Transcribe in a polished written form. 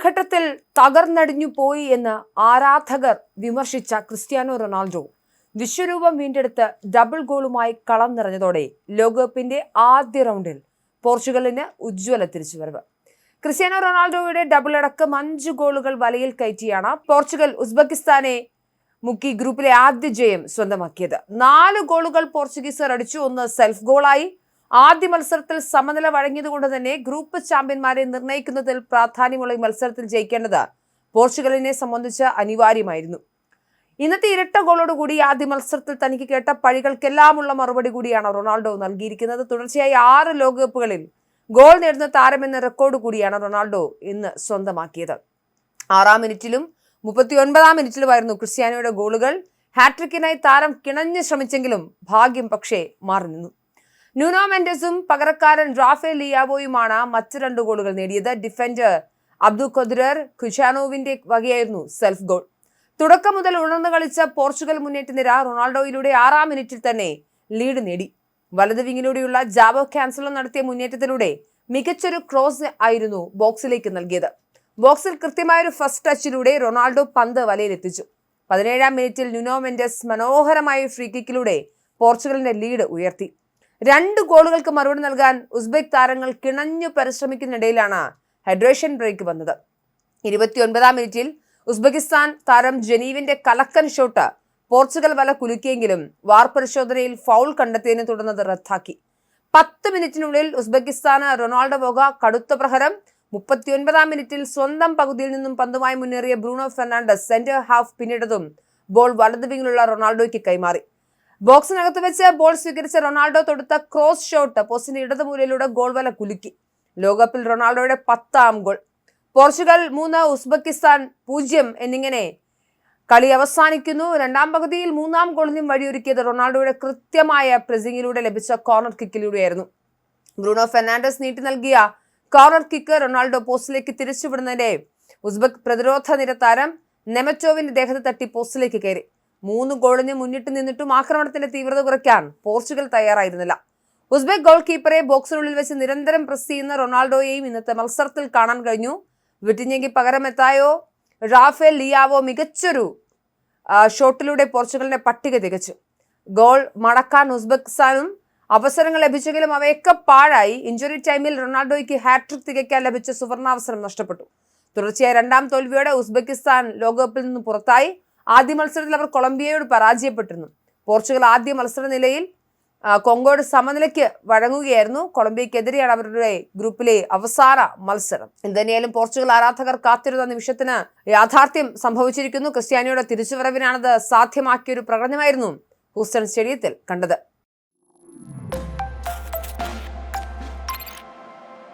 ഘട്ടത്തിൽ തകർന്നടിഞ്ഞു പോയി എന്ന് ആരാധകർ വിമർശിച്ച ക്രിസ്ത്യാനോ റൊണാൾഡോ വിശ്വരൂപം വീണ്ടെടുത്ത് ഡബിൾ ഗോളുമായി കളം നിറഞ്ഞതോടെ ലോകകപ്പിന്റെ ആദ്യ റൗണ്ടിൽ പോർച്ചുഗലിന് ഉജ്ജ്വല തിരിച്ചുവരവ്. ക്രിസ്ത്യാനോ റൊണാൾഡോയുടെ ഡബിൾ അടക്കം 5 ഗോളുകൾ വലയിൽ കയറ്റിയാണ് പോർച്ചുഗൽ ഉസ്ബെക്കിസ്ഥാനെ മുക്കി ഗ്രൂപ്പിലെ ആദ്യ ജയം സ്വന്തമാക്കിയത്. 4 ഗോളുകൾ പോർച്ചുഗീസർ അടിച്ചു, 1 സെൽഫ് ഗോളായി. ആദ്യ മത്സരത്തിൽ സമനില വഴങ്ങിയതുകൊണ്ട് തന്നെ ഗ്രൂപ്പ് ചാമ്പ്യന്മാരെ നിർണ്ണയിക്കുന്നതിൽ പ്രാധാന്യമുള്ള ഈ മത്സരത്തിൽ ജയിക്കേണ്ടത് പോർച്ചുഗലിനെ സംബന്ധിച്ച് അനിവാര്യമായിരുന്നു. ഇന്നത്തെ ഇരട്ട ഗോളോടുകൂടി ആദ്യ മത്സരത്തിൽ തനിക്ക് കേട്ട പഴികൾക്കെല്ലാമുള്ള മറുപടി കൂടിയാണ് റൊണാൾഡോ നൽകിയിരിക്കുന്നത്. തുടർച്ചയായി 6 ലോകകപ്പുകളിൽ ഗോൾ നേടുന്ന താരമെന്ന റെക്കോർഡ് കൂടിയാണ് റൊണാൾഡോ ഇന്ന് സ്വന്തമാക്കിയത്. 6-ാം മിനിറ്റിലും 39-ാം മിനിറ്റിലുമായിരുന്നു ക്രിസ്ത്യാനോയുടെ ഗോളുകൾ. ഹാട്രിക്കിനായി താരം കിണഞ്ഞു ശ്രമിച്ചെങ്കിലും ഭാഗ്യം പക്ഷേ മാറി നിന്നു. ന്യൂനോ മെൻഡസും പകരക്കാരൻ റാഫേൽ ലിയാവോയുമാണ് മറ്റ് 2 ഗോളുകൾ നേടിയത്. ഡിഫൻഡർ അബ്ദുഖദ്റർ ഖുചാനോവിന്റെ വകയായിരുന്നു സെൽഫ് ഗോൾ. തുടക്കം മുതൽ ഉണർന്നു കളിച്ച പോർച്ചുഗൽ മുന്നേറ്റ നിര റൊണാൾഡോയിലൂടെ 6-ാം മിനിറ്റിൽ തന്നെ ലീഡ് നേടി. വലത് വിങ്ങിലൂടെയുള്ള ജാബോ ക്യാൻസലോ നടത്തിയ മുന്നേറ്റത്തിലൂടെ മികച്ചൊരു ക്രോസ് ആയിരുന്നു ബോക്സിലേക്ക് നൽകിയത്. ബോക്സിൽ കൃത്യമായൊരു ഫസ്റ്റ് ടച്ചിലൂടെ റൊണാൾഡോ പന്ത് വലയിലെത്തിച്ചു. 17-ാം മിനിറ്റിൽ ന്യൂനോ മെൻഡസ് മനോഹരമായ ഫ്രീ കിക്കിലൂടെ പോർച്ചുഗലിന്റെ ലീഡ് ഉയർത്തി. 2 ഗോളുകൾക്ക് മറുപടി നൽകാൻ ഉസ്ബെക് താരങ്ങൾ കിണഞ്ഞു പരിശ്രമിക്കുന്നതിനിടയിലാണ് ഹൈഡ്രേഷൻ ബ്രേക്ക് വന്നത്. 29-ാം മിനിറ്റിൽ ഉസ്ബെക്കിസ്ഥാൻ താരം ജനീവിന്റെ കലക്കൻ ഷോട്ട് പോർച്ചുഗൽ വല കുലുക്കിയെങ്കിലും വാർ പരിശോധനയിൽ ഫൗൾ കണ്ടെത്തിയതിനെ തുടർന്ന് റദ്ദാക്കി. 10 മിനിറ്റിനുള്ളിൽ ഉസ്ബെക്കിസ്ഥാന് റൊണാൾഡോ വക കടുത്ത പ്രഹരം. 39-ാം മിനിറ്റിൽ സ്വന്തം പകുതിയിൽ നിന്നും പന്തുമായി മുന്നേറിയ ബ്രൂണോ ഫെർണാണ്ടസ് സെന്റർ ഹാഫ് പിന്നിട്ടതും ബോൾ വലത് വിങ്ങിലുള്ള റൊണാൾഡോയ്ക്ക് കൈമാറി. ബോക്സിനകത്ത് വെച്ച് ബോൾ സ്വീകരിച്ച റൊണാൾഡോ തൊടുത്ത ക്രോസ് ഷോട്ട് പോസ്റ്റിന്റെ ഇടതുമൂലയിലൂടെ ഗോൾ വല കുലുക്കി. ലോകകപ്പിൽ റൊണാൾഡോയുടെ 10ാം ഗോൾ. പോർച്ചുഗൽ 3, ഉസ്ബെക്കിസ്ഥാൻ 0 എന്നിങ്ങനെ കളി അവസാനിക്കുന്നു. 2ാം പകുതിയിൽ 3ാം ഗോളിനും വഴിയൊരുക്കിയത് റൊണാൾഡോയുടെ കൃത്യമായ പ്രസിംഗിലൂടെ ലഭിച്ച കോർണർ കിക്കിലൂടെയായിരുന്നു. ബ്രൂണോ ഫെർണാണ്ടസ് നീട്ടി നൽകിയ കോർണർ കിക്ക് റൊണാൾഡോ പോസ്റ്റിലേക്ക് തിരിച്ചുവിടുന്നതിന്റെ ഉസ്ബെക് പ്രതിരോധ നിര താരം നെമറ്റോവിന്റെ ദേഹത്ത് തട്ടി പോസ്റ്റിലേക്ക് കയറി. 3 ഗോളിന് മുന്നിട്ട് നിന്നിട്ടും ആക്രമണത്തിന്റെ തീവ്രത കുറയ്ക്കാൻ പോർച്ചുഗൽ തയ്യാറായിരുന്നില്ല. ഉസ്ബെക് ഗോൾ കീപ്പറെ ബോക്സിനുള്ളിൽ വെച്ച് നിരന്തരം പ്രസ് ചെയ്യുന്ന റൊണാൾഡോയെയും ഇന്നത്തെ മത്സരത്തിൽ കാണാൻ കഴിഞ്ഞു. വിറ്റിഞ്ഞെങ്കി പകരമെത്തായോ റാഫേൽ ലിയാവോ മികച്ചൊരു ഷോട്ടിലൂടെ പോർച്ചുഗലിന്റെ പട്ടിക തികച്ചു. ഗോൾ മടക്കാൻ ഉസ്ബെക്കിസ്ഥാനും അവസരങ്ങൾ ലഭിച്ചെങ്കിലും അവയൊക്കെ പാഴായി. ഇഞ്ചുറി ടൈമിൽ റൊണാൾഡോയ്ക്ക് ഹാട്രിക് തികയ്ക്കാൻ ലഭിച്ച സുവർണാവസരം നഷ്ടപ്പെട്ടു. തുടർച്ചയായ 2ാം തോൽവിയോടെ ഉസ്ബെക്കിസ്ഥാൻ ലോകകപ്പിൽ നിന്ന് പുറത്തായി. ആദ്യ മത്സരത്തിൽ അവർ കൊളംബിയയോട് പരാജയപ്പെട്ടിരുന്നു. പോർച്ചുഗൽ ആദ്യ മത്സര നിലയിൽ കോങ്കോയുടെ സമനിലയ്ക്ക് വഴങ്ങുകയായിരുന്നു. കൊളംബിയക്കെതിരെയാണ് അവരുടെ ഗ്രൂപ്പിലെ അവസാന മത്സരം. എന്തായാലും പോർച്ചുഗൽ ആരാധകർ കാത്തിരുന്ന നിമിഷത്തിന് യാഥാർത്ഥ്യം സംഭവിച്ചിരിക്കുന്നു. ക്രിസ്ത്യാനോയുടെ തിരിച്ചുവരവിനാണത് സാധ്യമാക്കിയൊരു പ്രകടനമായിരുന്നു ഹൂസ്റ്റൺ സ്റ്റേഡിയത്തിൽ കണ്ടത്.